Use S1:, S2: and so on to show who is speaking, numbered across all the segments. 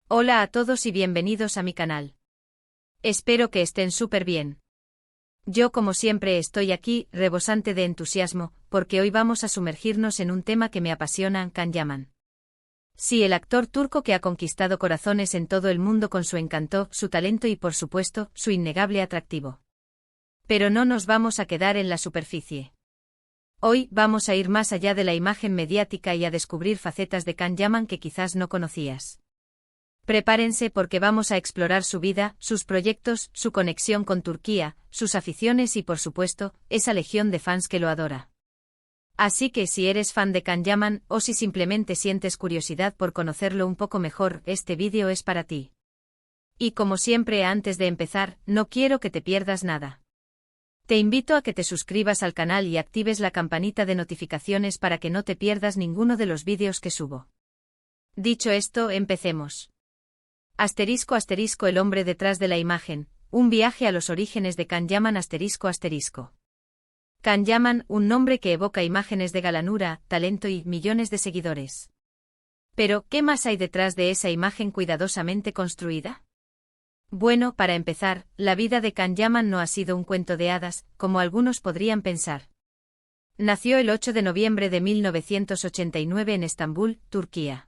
S1: Hola a todos y bienvenidos a mi canal. Espero que estén súper bien. Yo como siempre estoy aquí, rebosante de entusiasmo, porque hoy vamos a sumergirnos en un tema que me apasiona, Can Yaman. Sí, el actor turco que ha conquistado corazones en todo el mundo con su encanto, su talento y por supuesto, su innegable atractivo. Pero no nos vamos a quedar en la superficie. Hoy vamos a ir más allá de la imagen mediática y a descubrir facetas de Can Yaman que quizás no conocías. Prepárense porque vamos a explorar su vida, sus proyectos, su conexión con Turquía, sus aficiones y por supuesto, esa legión de fans que lo adora. Así que si eres fan de Can Yaman o si simplemente sientes curiosidad por conocerlo un poco mejor, este vídeo es para ti. Y como siempre antes de empezar, no quiero que te pierdas nada. Te invito a que te suscribas al canal y actives la campanita de notificaciones para que no te pierdas ninguno de los vídeos que subo. Dicho esto, empecemos. Asterisco el hombre detrás de la imagen, un viaje a los orígenes de Can Yaman asterisco. Can Yaman, un nombre que evoca imágenes de galanura, talento y millones de seguidores. Pero, ¿qué más hay detrás de esa imagen cuidadosamente construida? Bueno, para empezar, la vida de Can Yaman no ha sido un cuento de hadas, como algunos podrían pensar. Nació el 8 de noviembre de 1989 en Estambul, Turquía.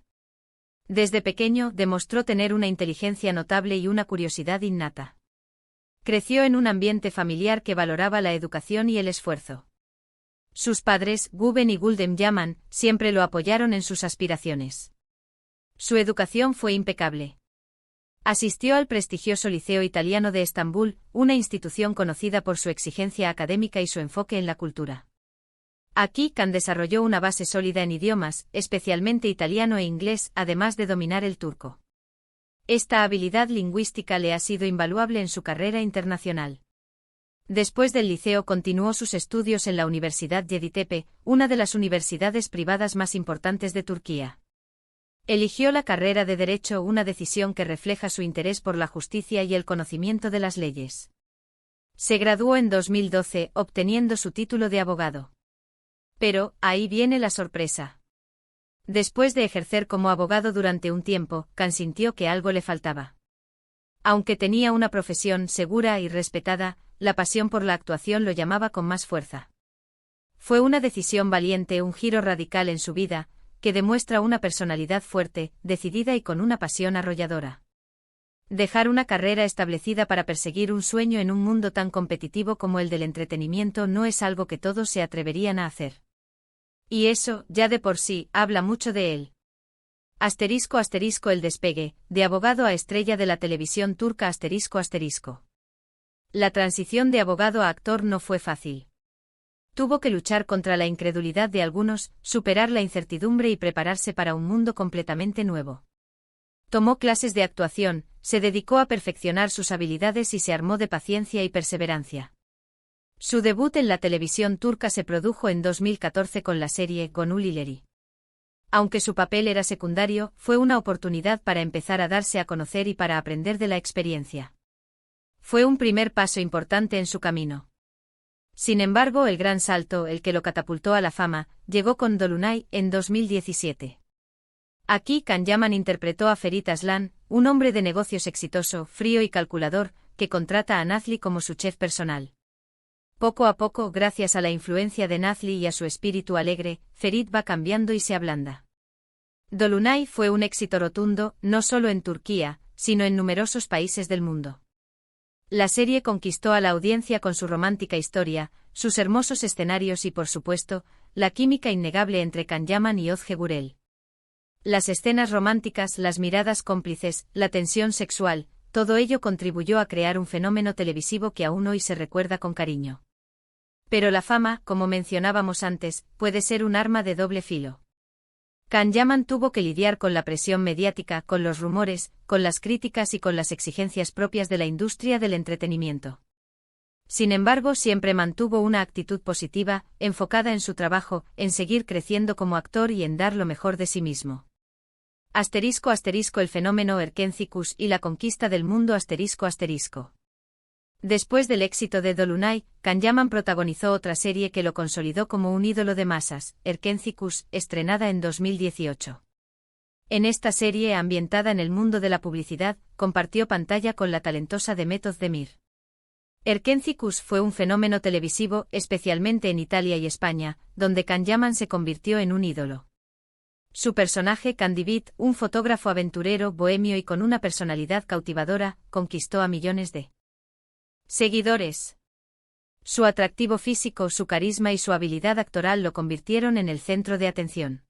S1: Desde pequeño demostró tener una inteligencia notable y una curiosidad innata. Creció en un ambiente familiar que valoraba la educación y el esfuerzo. Sus padres, Guven y Guldem Yaman, siempre lo apoyaron en sus aspiraciones. Su educación fue impecable. Asistió al prestigioso Liceo Italiano de Estambul, una institución conocida por su exigencia académica y su enfoque en la cultura. Aquí Can desarrolló una base sólida en idiomas, especialmente italiano e inglés, además de dominar el turco. Esta habilidad lingüística le ha sido invaluable en su carrera internacional. Después del liceo continuó sus estudios en la Universidad Yeditepe, una de las universidades privadas más importantes de Turquía. Eligió la carrera de Derecho, una decisión que refleja su interés por la justicia y el conocimiento de las leyes. Se graduó en 2012, obteniendo su título de abogado. Pero, ahí viene la sorpresa. Después de ejercer como abogado durante un tiempo, Can sintió que algo le faltaba. Aunque tenía una profesión segura y respetada, la pasión por la actuación lo llamaba con más fuerza. Fue una decisión valiente, un giro radical en su vida, que demuestra una personalidad fuerte, decidida y con una pasión arrolladora. Dejar una carrera establecida para perseguir un sueño en un mundo tan competitivo como el del entretenimiento no es algo que todos se atreverían a hacer. Y eso, ya de por sí, habla mucho de él. Asterisco el despegue, de abogado a estrella de la televisión turca asterisco. La transición de abogado a actor no fue fácil. Tuvo que luchar contra la incredulidad de algunos, superar la incertidumbre y prepararse para un mundo completamente nuevo. Tomó clases de actuación, se dedicó a perfeccionar sus habilidades y se armó de paciencia y perseverancia. Su debut en la televisión turca se produjo en 2014 con la serie Gönül İleri. Aunque su papel era secundario, fue una oportunidad para empezar a darse a conocer y para aprender de la experiencia. Fue un primer paso importante en su camino. Sin embargo, el gran salto, el que lo catapultó a la fama, llegó con Dolunay en 2017. Aquí Can Yaman interpretó a Ferit Aslan, un hombre de negocios exitoso, frío y calculador, que contrata a Nazli como su chef personal. Poco a poco, gracias a la influencia de Nazli y a su espíritu alegre, Ferit va cambiando y se ablanda. Dolunay fue un éxito rotundo, no solo en Turquía, sino en numerosos países del mundo. La serie conquistó a la audiencia con su romántica historia, sus hermosos escenarios y por supuesto, la química innegable entre Can Yaman y Özge Gürel. Las escenas románticas, las miradas cómplices, la tensión sexual, todo ello contribuyó a crear un fenómeno televisivo que aún hoy se recuerda con cariño. Pero la fama, como mencionábamos antes, puede ser un arma de doble filo. Can Yaman tuvo que lidiar con la presión mediática, con los rumores, con las críticas y con las exigencias propias de la industria del entretenimiento. Sin embargo, siempre mantuvo una actitud positiva, enfocada en su trabajo, en seguir creciendo como actor y en dar lo mejor de sí mismo. Asterisco el fenómeno Erkencikus y la conquista del mundo asterisco. Después del éxito de Dolunay, Can Yaman protagonizó otra serie que lo consolidó como un ídolo de masas, Erkencikus, estrenada en 2018. En esta serie ambientada en el mundo de la publicidad, compartió pantalla con la talentosa Demet Özdemir. Erkenci Kuş fue un fenómeno televisivo, especialmente en Italia y España, donde Can Yaman se convirtió en un ídolo. Su personaje Candivit, un fotógrafo aventurero, bohemio y con una personalidad cautivadora, conquistó a millones de seguidores. Su atractivo físico, su carisma y su habilidad actoral lo convirtieron en el centro de atención.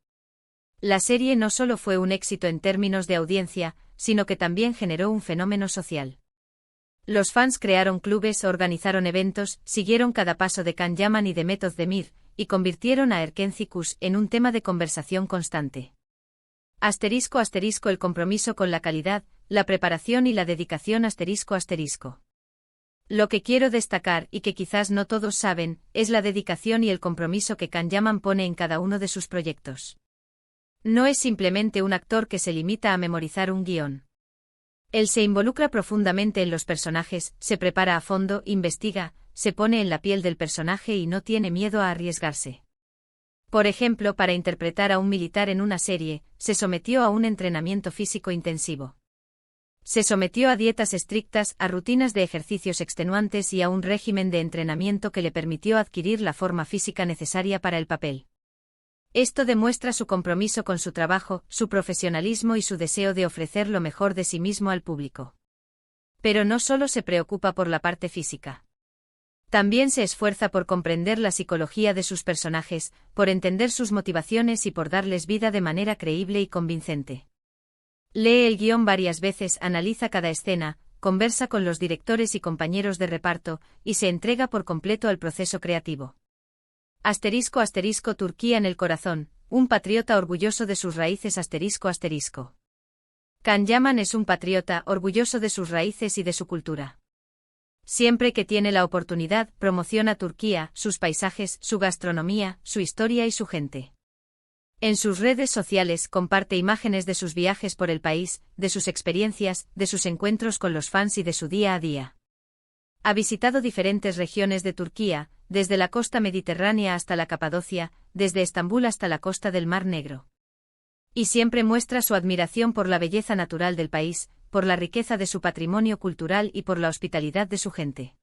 S1: La serie no solo fue un éxito en términos de audiencia, sino que también generó un fenómeno social. Los fans crearon clubes, organizaron eventos, siguieron cada paso de Can Yaman y Demet Özdemir, y convirtieron a Erkenci Kuş en un tema de conversación constante. *** El compromiso con la calidad, la preparación y la dedicación ***. Lo que quiero destacar, y que quizás no todos saben, es la dedicación y el compromiso que Can Yaman pone en cada uno de sus proyectos. No es simplemente un actor que se limita a memorizar un guión. Él se involucra profundamente en los personajes, se prepara a fondo, investiga, se pone en la piel del personaje y no tiene miedo a arriesgarse. Por ejemplo, para interpretar a un militar en una serie, se sometió a un entrenamiento físico intensivo. Se sometió a dietas estrictas, a rutinas de ejercicios extenuantes y a un régimen de entrenamiento que le permitió adquirir la forma física necesaria para el papel. Esto demuestra su compromiso con su trabajo, su profesionalismo y su deseo de ofrecer lo mejor de sí mismo al público. Pero no solo se preocupa por la parte física. También se esfuerza por comprender la psicología de sus personajes, por entender sus motivaciones y por darles vida de manera creíble y convincente. Lee el guión varias veces, analiza cada escena, conversa con los directores y compañeros de reparto, y se entrega por completo al proceso creativo. *** Turquía en el corazón, un patriota orgulloso de sus raíces ***. Can Yaman es un patriota orgulloso de sus raíces y de su cultura. Siempre que tiene la oportunidad, promociona Turquía, sus paisajes, su gastronomía, su historia y su gente. En sus redes sociales comparte imágenes de sus viajes por el país, de sus experiencias, de sus encuentros con los fans y de su día a día. Ha visitado diferentes regiones de Turquía, desde la costa mediterránea hasta la Capadocia, desde Estambul hasta la costa del Mar Negro. Y siempre muestra su admiración por la belleza natural del país, por la riqueza de su patrimonio cultural y por la hospitalidad de su gente.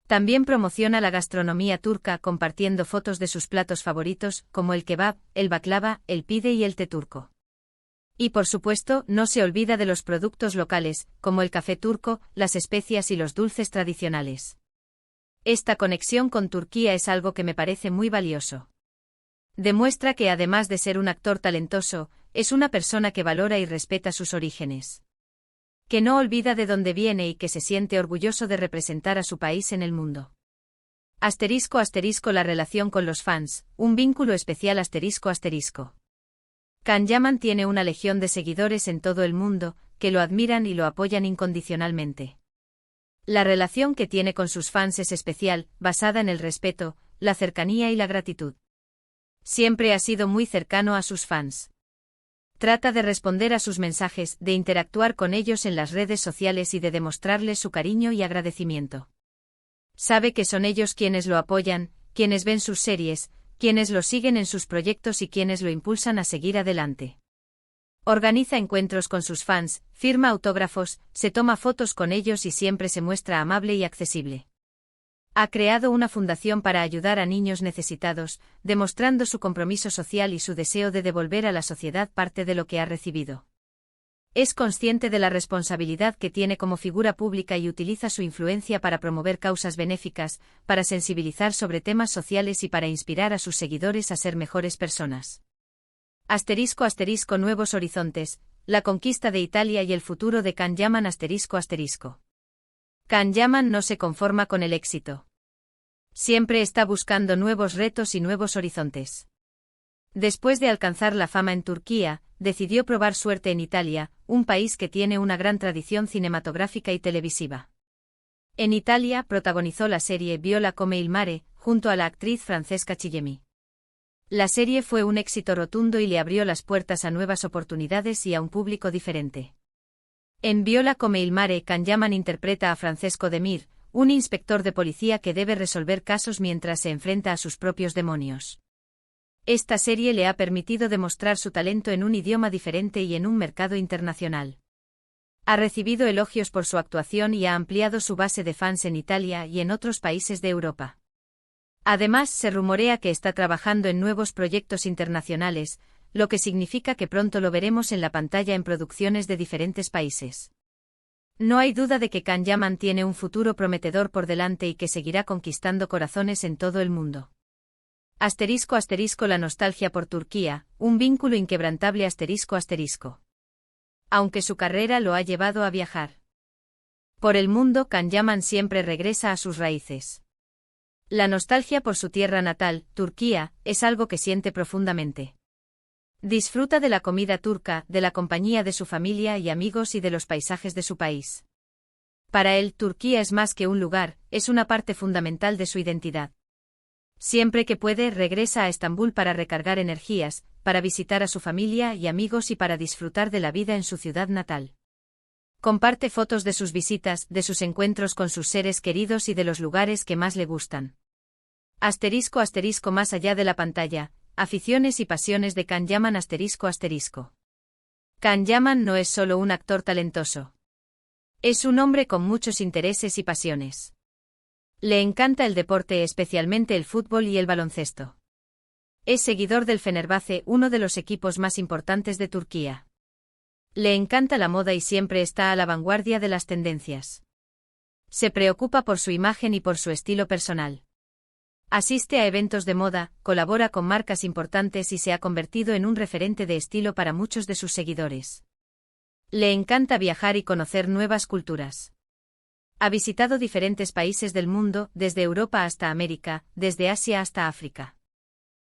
S1: También promociona la gastronomía turca compartiendo fotos de sus platos favoritos, como el kebab, el baklava, el pide y el té turco. Y por supuesto, no se olvida de los productos locales, como el café turco, las especias y los dulces tradicionales. Esta conexión con Turquía es algo que me parece muy valioso. Demuestra que además de ser un actor talentoso, es una persona que valora y respeta sus orígenes. Que no olvida de dónde viene y que se siente orgulloso de representar a su país en el mundo. *** La relación con los fans, un vínculo especial ***. Can Yaman tiene una legión de seguidores en todo el mundo, que lo admiran y lo apoyan incondicionalmente. La relación que tiene con sus fans es especial, basada en el respeto, la cercanía y la gratitud. Siempre ha sido muy cercano a sus fans. Trata de responder a sus mensajes, de interactuar con ellos en las redes sociales y de demostrarles su cariño y agradecimiento. Sabe que son ellos quienes lo apoyan, quienes ven sus series, quienes lo siguen en sus proyectos y quienes lo impulsan a seguir adelante. Organiza encuentros con sus fans, firma autógrafos, se toma fotos con ellos y siempre se muestra amable y accesible. Ha creado una fundación para ayudar a niños necesitados, demostrando su compromiso social y su deseo de devolver a la sociedad parte de lo que ha recibido. Es consciente de la responsabilidad que tiene como figura pública y utiliza su influencia para promover causas benéficas, para sensibilizar sobre temas sociales y para inspirar a sus seguidores a ser mejores personas. *** Nuevos horizontes, la conquista de Italia y el futuro de Can Yaman ***. Can Yaman no se conforma con el éxito. Siempre está buscando nuevos retos y nuevos horizontes. Después de alcanzar la fama en Turquía, decidió probar suerte en Italia, un país que tiene una gran tradición cinematográfica y televisiva. En Italia protagonizó la serie Viola come il mare, junto a la actriz Francesca Chillemi. La serie fue un éxito rotundo y le abrió las puertas a nuevas oportunidades y a un público diferente. En Viola come il mare, Can Yaman interpreta a Francesco Demir, un inspector de policía que debe resolver casos mientras se enfrenta a sus propios demonios. Esta serie le ha permitido demostrar su talento en un idioma diferente y en un mercado internacional. Ha recibido elogios por su actuación y ha ampliado su base de fans en Italia y en otros países de Europa. Además, se rumorea que está trabajando en nuevos proyectos internacionales, lo que significa que pronto lo veremos en la pantalla en producciones de diferentes países. No hay duda de que Can Yaman tiene un futuro prometedor por delante y que seguirá conquistando corazones en todo el mundo. *** La nostalgia por Turquía, un vínculo inquebrantable ***. Aunque su carrera lo ha llevado a viajar por el mundo, Can Yaman siempre regresa a sus raíces. La nostalgia por su tierra natal, Turquía, es algo que siente profundamente. Disfruta de la comida turca, de la compañía de su familia y amigos y de los paisajes de su país. Para él, Turquía es más que un lugar, es una parte fundamental de su identidad. Siempre que puede, regresa a Estambul para recargar energías, para visitar a su familia y amigos y para disfrutar de la vida en su ciudad natal. Comparte fotos de sus visitas, de sus encuentros con sus seres queridos y de los lugares que más le gustan. *** Más allá de la pantalla, aficiones y pasiones de Can Yaman ***. Can Yaman no es solo un actor talentoso. Es un hombre con muchos intereses y pasiones. Le encanta el deporte, especialmente el fútbol y el baloncesto. Es seguidor del Fenerbahce, uno de los equipos más importantes de Turquía. Le encanta la moda y siempre está a la vanguardia de las tendencias. Se preocupa por su imagen y por su estilo personal. Asiste a eventos de moda, colabora con marcas importantes y se ha convertido en un referente de estilo para muchos de sus seguidores. Le encanta viajar y conocer nuevas culturas. Ha visitado diferentes países del mundo, desde Europa hasta América, desde Asia hasta África.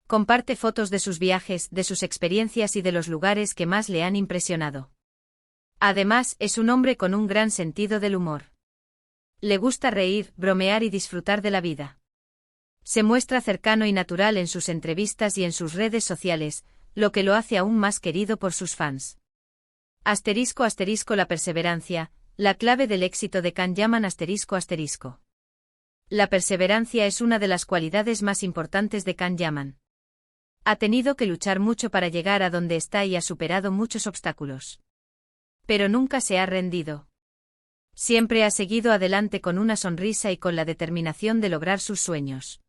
S1: Comparte fotos de sus viajes, de sus experiencias y de los lugares que más le han impresionado. Además, es un hombre con un gran sentido del humor. Le gusta reír, bromear y disfrutar de la vida. Se muestra cercano y natural en sus entrevistas y en sus redes sociales, lo que lo hace aún más querido por sus fans. *** La perseverancia, la clave del éxito de Can Yaman ***. La perseverancia es una de las cualidades más importantes de Can Yaman. Ha tenido que luchar mucho para llegar a donde está y ha superado muchos obstáculos. Pero nunca se ha rendido. Siempre ha seguido adelante con una sonrisa y con la determinación de lograr sus sueños.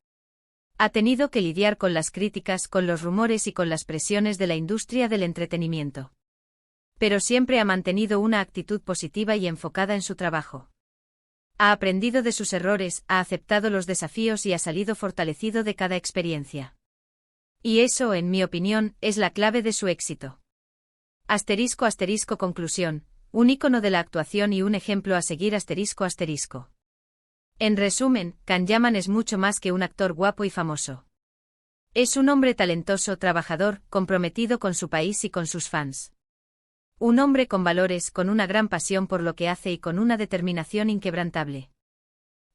S1: Ha tenido que lidiar con las críticas, con los rumores y con las presiones de la industria del entretenimiento. Pero siempre ha mantenido una actitud positiva y enfocada en su trabajo. Ha aprendido de sus errores, ha aceptado los desafíos y ha salido fortalecido de cada experiencia. Y eso, en mi opinión, es la clave de su éxito. ***. Conclusión. Un ícono de la actuación y un ejemplo a seguir ***. En resumen, Can Yaman es mucho más que un actor guapo y famoso. Es un hombre talentoso, trabajador, comprometido con su país y con sus fans. Un hombre con valores, con una gran pasión por lo que hace y con una determinación inquebrantable.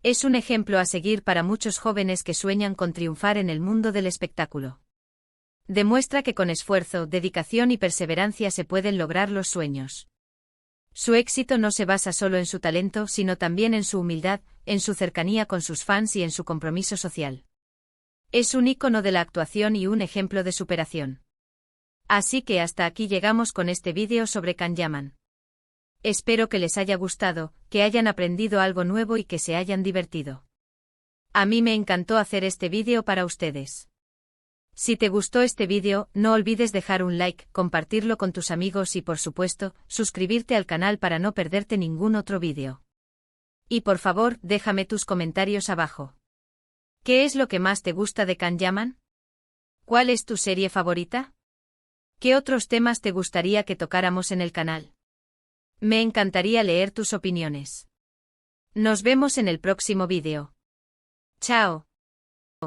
S1: Es un ejemplo a seguir para muchos jóvenes que sueñan con triunfar en el mundo del espectáculo. Demuestra que con esfuerzo, dedicación y perseverancia se pueden lograr los sueños. Su éxito no se basa solo en su talento, sino también en su humildad, en su cercanía con sus fans y en su compromiso social. Es un ícono de la actuación y un ejemplo de superación. Así que hasta aquí llegamos con este vídeo sobre Can Yaman. Espero que les haya gustado, que hayan aprendido algo nuevo y que se hayan divertido. A mí me encantó hacer este vídeo para ustedes. Si te gustó este vídeo, no olvides dejar un like, compartirlo con tus amigos y por supuesto, suscribirte al canal para no perderte ningún otro vídeo. Y por favor, déjame tus comentarios abajo. ¿Qué es lo que más te gusta de Can Yaman? ¿Cuál es tu serie favorita? ¿Qué otros temas te gustaría que tocáramos en el canal? Me encantaría leer tus opiniones. Nos vemos en el próximo vídeo. Chao.